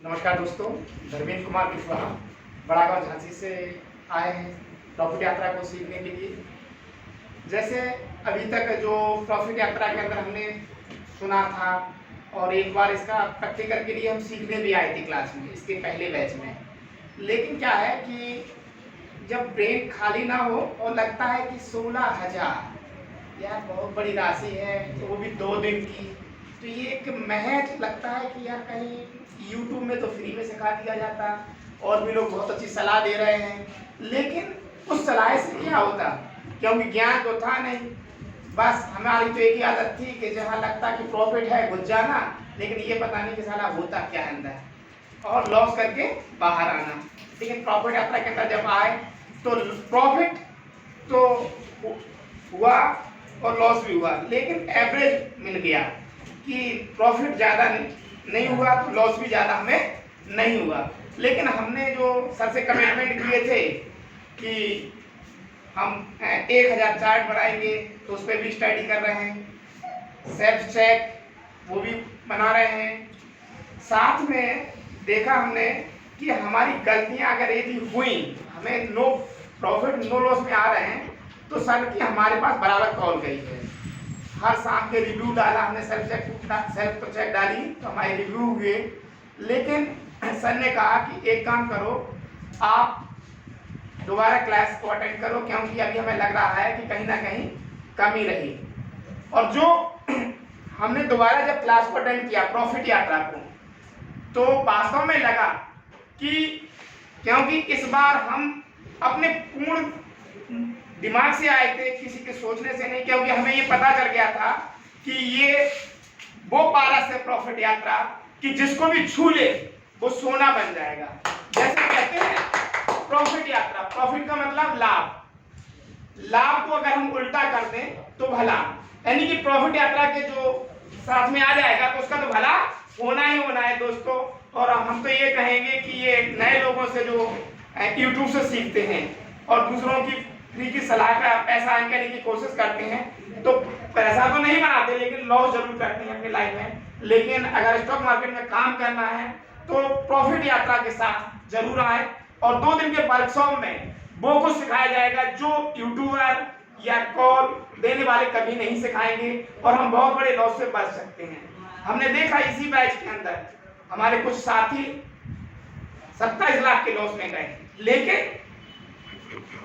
नमस्कार दोस्तों, धर्मेंद्र कुमार कुशवाहा बड़ागांव झांसी से आए हैं प्रॉफिट यात्रा को सीखने के लिए। जैसे अभी तक जो प्रॉफिट यात्रा के अंदर हमने सुना था और एक बार इसका प्रैक्टिकल के लिए हम सीखने भी आए थे क्लास में, इसके पहले बैच में। लेकिन क्या है कि जब ब्रेन खाली ना हो और लगता है कि 16,000 यार बहुत बड़ी राशि है, तो वो भी 2 दिन की, तो ये एक महज लगता है कि यार कहीं YouTube में तो फ्री में सिखा दिया जाता और भी लोग बहुत अच्छी सलाह दे रहे हैं, लेकिन उस सलाह से क्या होता, क्योंकि ज्ञान तो था नहीं। बस हमारी तो एक ही आदत थी कि जहाँ लगता कि प्रॉफिट है घुस जाना, लेकिन ये पता नहीं कि साला होता क्या है अंदर और लॉस करके बाहर आना। लेकिन प्रॉफिट यात्रा के अंदर जब आए तो प्रॉफिट तो हुआ और लॉस भी हुआ, लेकिन एवरेज मिल गया कि प्रॉफिट ज़्यादा नहीं हुआ तो लॉस भी ज़्यादा हमें नहीं हुआ। लेकिन हमने जो सर से कमिटमेंट किए थे कि हम 1000 चार्ट बनाएंगे, तो उस पर भी स्टडी कर रहे हैं, सेल्फ चेक वो भी बना रहे हैं। साथ में देखा हमने कि हमारी गलतियां अगर यदि हुई, हमें नो प्रॉफिट नो लॉस में आ रहे हैं, तो सर की हमारे पास बराबर कॉल गई है। हर शाम के रिव्यू डाला हमने, सेल्फ चेक डाली तो हमारे रिव्यू हुए। लेकिन सर ने कहा कि एक काम करो, आप दोबारा क्लास को अटेंड करो, क्योंकि अभी हमें लग रहा है कि कहीं ना कहीं कमी रही। और जो हमने दोबारा जब क्लास को अटेंड किया प्रॉफिट यात्रा को, तो वास्तव में लगा कि क्योंकि इस बार हम अपने पूर्ण दिमाग से आए थे, किसी के सोचने से नहीं, क्योंकि हमें ये पता चल गया था कि ये वो पारस है प्रॉफिट यात्रा कि जिसको भी छू ले वो सोना बन जाएगा। जैसे कहते हैं प्रॉफिट यात्रा, प्रॉफिट का मतलब लाभ, लाभ को अगर हम उल्टा कर दें तो भला, यानी कि प्रॉफिट यात्रा के जो साथ में आ जाएगा तो उसका तो भला होना ही होना है दोस्तों। और हम तो ये कहेंगे कि ये नए लोगों से जो YouTube से सीखते हैं और दूसरों की फ्री की सलाह का पैसा अर्न करने की कोशिश करते हैं, तो पैसा तो नहीं बनाते लेकिन लॉस जरूर करते हैं अपनी लाइफ में। लेकिन अगर स्टॉक मार्केट में काम करना है तो प्रॉफिट यात्रा के साथ जरूर आए, और 2 दिन के वर्कशॉप में वो कुछ सिखाया जाएगा जो यूट्यूबर या कॉल देने वाले कभी नहीं सिखाएंगे, और हम बहुत बड़े लॉस से बच सकते हैं। हमने देखा इसी बैच के अंदर हमारे कुछ साथी 27 लाख के लॉस में गए, लेकिन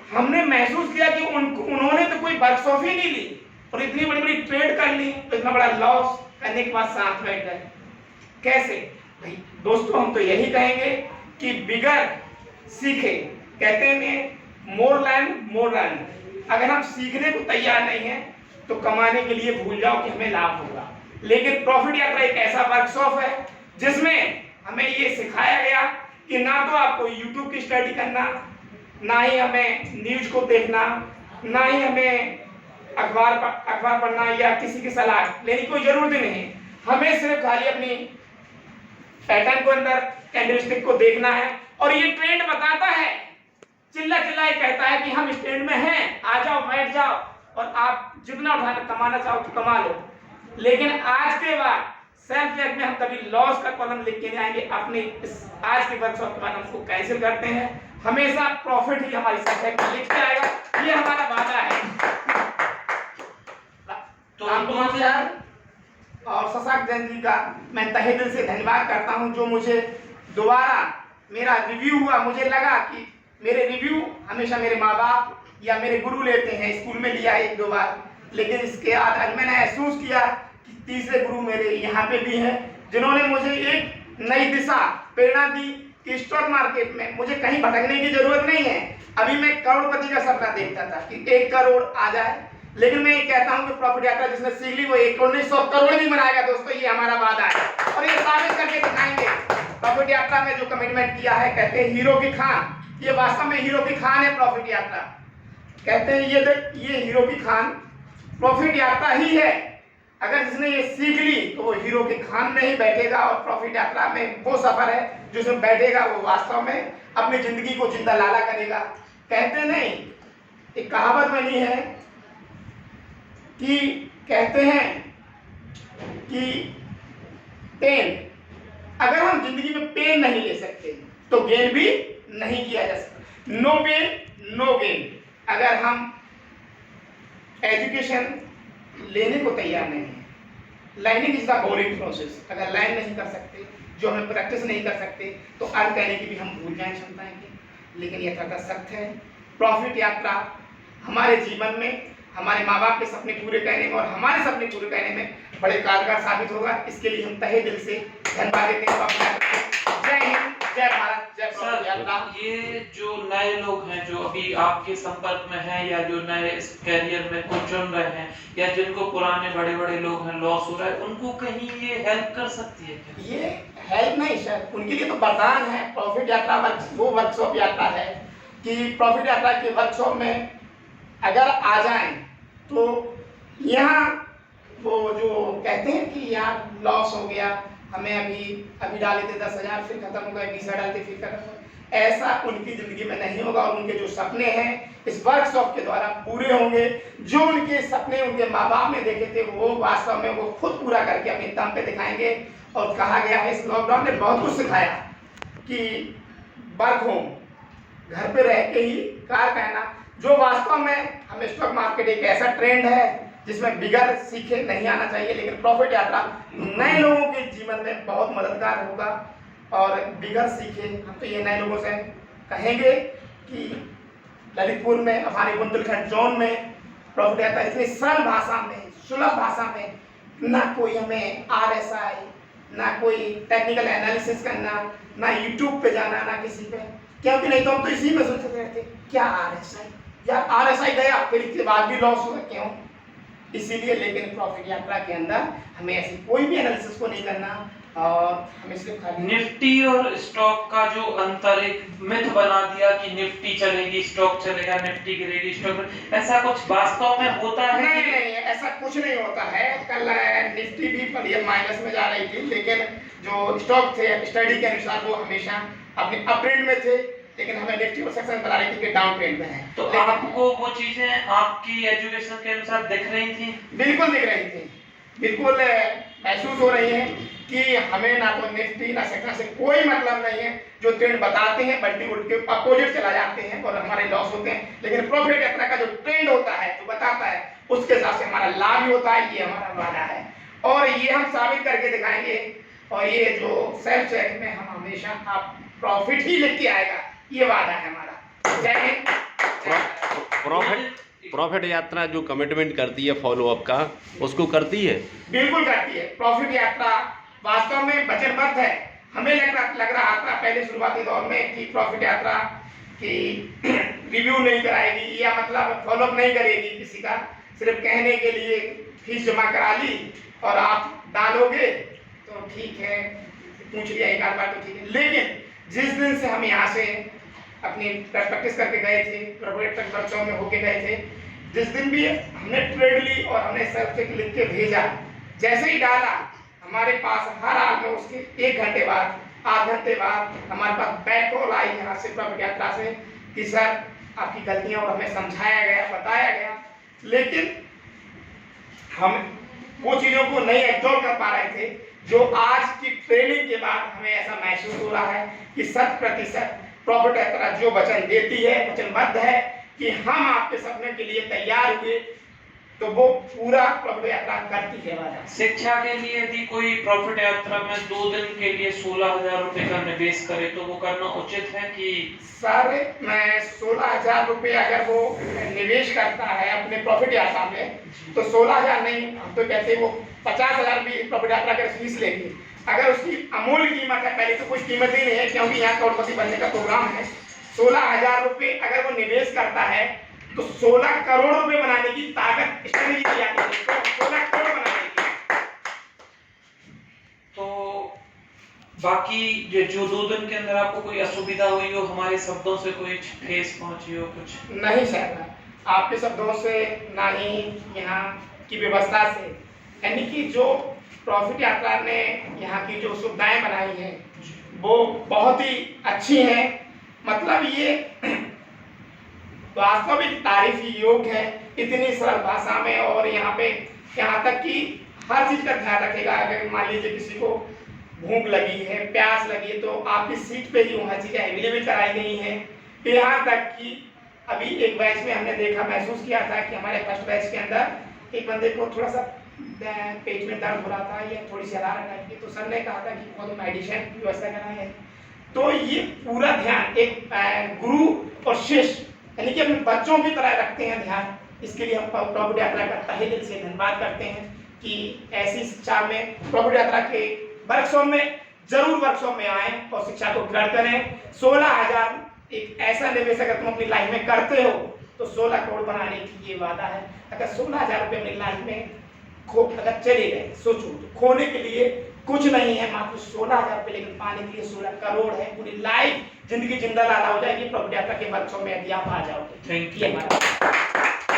हमने महसूस किया कि उन्होंने तो कोई वर्कशॉप ही नहीं ली और इतनी बड़ी बड़ी ट्रेड कर ली, तो इतना बड़ा लॉस करने के बाद साथ बैठ गए। कैसे भाई दोस्तों, हम तो यही कहेंगे कि बिगर सीखे, कहते हैं मोर लर्न मोर रन। अगर हम सीखने को तैयार नहीं है तो कमाने के लिए भूल जाओ कि हमें लाभ होगा। लेकिन प्रॉफिट यात्रा एक ऐसा वर्कशॉप है जिसमें हमें ये सिखाया गया कि ना तो आपको YouTube की स्टडी करना, ना ही हमें न्यूज को देखना, ना ही हमें अखबार पढ़ना या किसी की सलाह लेने की कोई जरूरत नहीं। हमें सिर्फ खाली अपनी पैटर्न को अंदर कैंडलस्टिक को देखना है, और ये ट्रेंड बताता है, चिल्ला चिल्ला कहता है कि हम इस ट्रेंड में हैं, आ जाओ बैठ जाओ और आप जितना कमाना चाहो तो कमा लो। लेकिन आज के बाद सेल्फ चेक में हम कभी लॉस का कॉलम लिख के नहीं आएंगे। अपने आज के वर्कशॉप के बाद हम उसको कैंसिल करते हैं, हमेशा प्रॉफिट ही हमारी सब्जेक्ट में लिखते आएगा, ये हमारा वादा है। तो रामकुमार यार और शशांक जैन जी का मैं तहे दिल से धन्यवाद करता हूं, जो मुझे दोबारा मेरा रिव्यू हुआ, मुझे लगा कि मेरे रिव्यू हमेशा मेरे माँ बाप या मेरे गुरु लेते हैं, स्कूल में लिया 1-2 बार, लेकिन इसके बाद आज मैंने महसूस किया कि तीसरे गुरु मेरे यहाँ पे भी हैं, जिन्होंने मुझे एक नई दिशा प्रेरणा दी कि स्टॉक मार्केट में मुझे कहीं भटकने की जरूरत नहीं है। अभी मैं करोड़पति का सपना देखता था कि 1 करोड़ आ जाए, लेकिन मैं ये कहता हूँ कि प्रॉफिट यात्रा जिसने सीख ली वो 1 करोड़ नहीं 100 करोड़ भी बनाएगा दोस्तों, ये हमारा वादा है और ये साबित करके दिखाएंगे। प्रॉफिट यात्रा में जो कमिटमेंट किया है, कहते हैं हीरो की खान, ये वास्तव में हीरो की खान है प्रॉफिट यात्रा। कहते हैं ये हीरो की खान प्रॉफिट यात्रा ही है। अगर जिसने ये सीख ली तो वो हीरो की खान में ही बैठेगा, और प्रॉफिट यात्रा में वो सफर है जिसमें बैठेगा वो वास्तव में अपनी जिंदगी को जिंदा लाला करेगा। कहते नहीं, एक कहावत बनी है कि कहते हैं कि 10 अगर हम जिंदगी में पेन नहीं ले सकते तो गेन भी नहीं किया जा सकता। No pain no gain. अगर हम एजुकेशन लेने को तैयार नहीं है, learning is the boring process, अगर लर्न नहीं कर सकते, जो हमें प्रैक्टिस नहीं कर सकते, तो अर्न करने की भी हम भूल जाएं क्षमताएं की। लेकिन यह तथा सत्य है, प्रॉफिट यात्रा हमारे जीवन में हमारे माँ बाप के सपने पूरे करने में और हमारे सपने पूरे करने में बड़े कारगर साबित होगा। इसके लिए हम तहे दिल से धन्यवाद देते हैं। जय हिंद, जय भारत, जय प्रॉफिट यात्रा। ये जो नए लोग हैं जो अभी आपके संपर्क में हैं या जो नए इस कैरियर में कुछ चुन रहे हैं या जिनको पुराने बड़े बड़े लोग हैं लॉस हो रहा है, उनको कहीं ये हेल्प कर सकती है क्या? ये हेल्प नहीं सर, उनके लिए तो वरदान है। प्रॉफिट यात्रा वो वर्कशॉप यात्रा है कि प्रॉफिट यात्रा के वर्कशॉप में अगर आ जाएं तो यहाँ वो जो कहते हैं कि यार लॉस हो गया, हमें अभी डाले थे 10,000 फिर खत्म हो गए, 20,000 डालते फिर खत्म, ऐसा उनकी जिंदगी में नहीं होगा। और उनके जो सपने हैं इस वर्कशॉप के द्वारा पूरे होंगे। जो उनके सपने उनके माँ बाप ने देखे थे वो वास्तव में वो खुद पूरा करके अपने दम पे दिखाएंगे। और कहा गया है इस लॉकडाउन ने बहुत कुछ सिखाया कि वर्क होम, घर पे रह के ही कार कहना, जो वास्तव में हम स्टॉक मार्केट एक ऐसा ट्रेंड है जिसमें बिगर सीखे नहीं आना चाहिए। लेकिन प्रॉफिट यात्रा नए लोगों के जीवन में बहुत मददगार होगा। और बिगर सीखे हम तो ये नए लोगों से कहेंगे कि ललितपुर में हमारे बुंदेलखंड जोन में प्रॉफिट यात्रा इतनी सरल भाषा में, सुलभ भाषा में, ना कोई हमें RSI, ना कोई टेक्निकल एनालिसिस करना, ना यूट्यूब पे जाना, ना किसी पे, क्योंकि नहीं तो हम तो इसी में सोचते रहते क्या RSI, यार RSI गया फिर इसके बाद भी लॉस हुआ क्यों, इसीलिए। लेकिन प्रॉफिट यात्रा के अंदर हमें ऐसी कोई भी एनालिसिस को नहीं करना और हमें सिर्फ खाली निफ्टी और स्टॉक का जो अंतर एक मिथ बना दिया कि निफ्टी चलेगी स्टॉक चलेगा, निफ्टी गिरेगी स्टॉक, ऐसा कुछ वास्तव में होता है? नहीं नहीं, ऐसा कुछ नहीं होता है। कल निफ्टी भी पर माइनस में जा रही थी, लेकिन जो स्टॉक थे स्टडी के अनुसार वो हमेशा अपने अप ट्रेंड में थे, लेकिन हमें निफ्टी और सेक्शन बता रही थी कि डाउन ट्रेंड में है। तो आपको वो चीजें आपकी एजुकेशन के अनुसार दिख रही थी? बिल्कुल दिख रही थी, बिल्कुल महसूस हो रही है कि हमें ना तो निफ्टी ना सेक्टर से कोई मतलब नहीं है। जो ट्रेंड बताते हैं बल्कि उनके अपोजिट चला जाते हैं और हमारे लॉस होते हैं। लेकिन प्रॉफिट यात्रा का जो ट्रेंड होता है जो बताता है उसके हिसाब से हमारा लाभ ही होता है। ये हमारा वादा है और ये हम साबित करके दिखाएंगे। और ये जो सेल्फ चेक में हम हमेशा आप प्रॉफिट ही लेके आएगा, ये वादा है हमारा। जय हिंद। प्रॉफिट यात्रा जो कमिटमेंट करती है फॉलोअप का, उसको करती है? बिल्कुल करती है। प्रॉफिट यात्रा वास्तव में वचनबद्ध है। हमें लग रहा था पहले शुरुआती दौर में कि प्रॉफिट यात्रा की रिव्यू नहीं कराएगी या मतलब फॉलोअप नहीं करेगी किसी का, सिर्फ कहने के लिए फीस जमा करा ली और आप डालोगे तो ठीक है, पूछ लिया एक आध बार तो ठीक है। लेकिन जिस दिन से हम यहाँ से अपनी प्रैक्टिस करके गए थे, प्रॉफिट वर्कशॉप में होके गए थे, जिस दिन भी हमने ट्रेड ली और हमने सेल्फ चेक लिख के भेजा, जैसे ही डाला हमारे पास हर हाल में उसके 1 घंटे बाद, आध घंटे बाद हमारे पास बैक कॉल आई यहाँ से प्रॉफिट यात्रा से कि सर आपकी गलतियां और हमें समझाया गया, बताया गया। लेकिन हम वो चीज़ों को नहीं एब्जॉर्व कर पा रहे थे जो आज की ट्रेनिंग के बाद हमें ऐसा महसूस हो रहा है कि 100% प्रॉफिट यात्रा जो वचन देती है, वचनबद्ध है कि हम आपके सपने के लिए तैयार हुए, तो वो पूरा प्रॉफिट यात्रा करती है। वादा शिक्षा के लिए यदि कोई प्रॉफिट यात्रा में 2 दिन के लिए 16,000 रुपए का निवेश करे तो वो करना उचित है कि? सर मैं 16,000 रुपये अगर वो निवेश करता है अपने प्रॉफिट यात्रा में तो 16,000 नहीं, हम तो कहते हैं वो 50,000 भी प्रॉफिट यात्रा कर फीस लेगी। अगर उसकी अमूल्य कीमत है, पहले तो कोई कीमत ही नहीं है क्योंकि यहाँ करोड़पति बनने का प्रोग्राम है। 16,000 रुपये अगर वो निवेश करता है तो 16 करोड़ रुपए बनाने की ताकत स्ट्रेटजी दी जाती है, 16 करोड़ बनाने की। तो बाकी जो 2 दिन के अंदर आपको कोई असुविधा हुई हो, हमारे शब्दों से कोई ठेस पहुंची हो कुछ? नहीं सर, आपके शब्दों से ना ही यहाँ की व्यवस्था से, यानी कि जो प्रॉफिट यात्रा ने यहाँ की जो सुविधाएं बनाई हैं वो बहुत ही अच्छी हैं। मतलब ये वास्तविक तारीफ योग्य है इतनी सरल भाषा में। और यहाँ पे यहाँ तक कि हर चीज का ध्यान रखेगा। अगर मान लीजिए किसी को भूख लगी है, प्यास लगी है, तो आपकी सीट पे ही वहाँ चीज़ें अवेलेबल कराई गई हैं। यहाँ तक कि अभी एक बैच में हमने देखा, महसूस किया था कि हमारे फर्स्ट बैच के अंदर एक बंदे को थोड़ा सा पेट में दर्द हो रहा था या थोड़ी सी हरारत टाइप की, तो सर ने कहा था कि बहुत मेडिसिन की व्यवस्था कराई है। तो ये पूरा ध्यान एक गुरु और शिष्य यानी कि अपने बच्चों की तरह रखते हैं ध्यान। इसके लिए हम प्रॉफिट यात्रा का तहे दिल से धन्यवाद करते हैं कि ऐसी शिक्षा में प्रॉफिट यात्रा के वर्कशॉप में जरूर वर्कशॉप में आए और शिक्षा को ग्रहण करें। 16,000 एक ऐसा निवेश अगर तुम अपनी लाइफ में करते हो तो 16 करोड़ बनाने की ये वादा है। अगर 16,000 रुपये अपनी लाइफ में अगर चले गए, सोचो तो खोने के लिए कुछ नहीं है, मात्र 16,000 रुपये, लेकिन पाने के लिए 16 करोड़ है। पूरी लाइफ जिंदगी जिंदा लाला हो जाएगी प्रॉफिट यात्रा के वर्कशॉप में यदि आप आ जाओगे। थैंक ये हमारा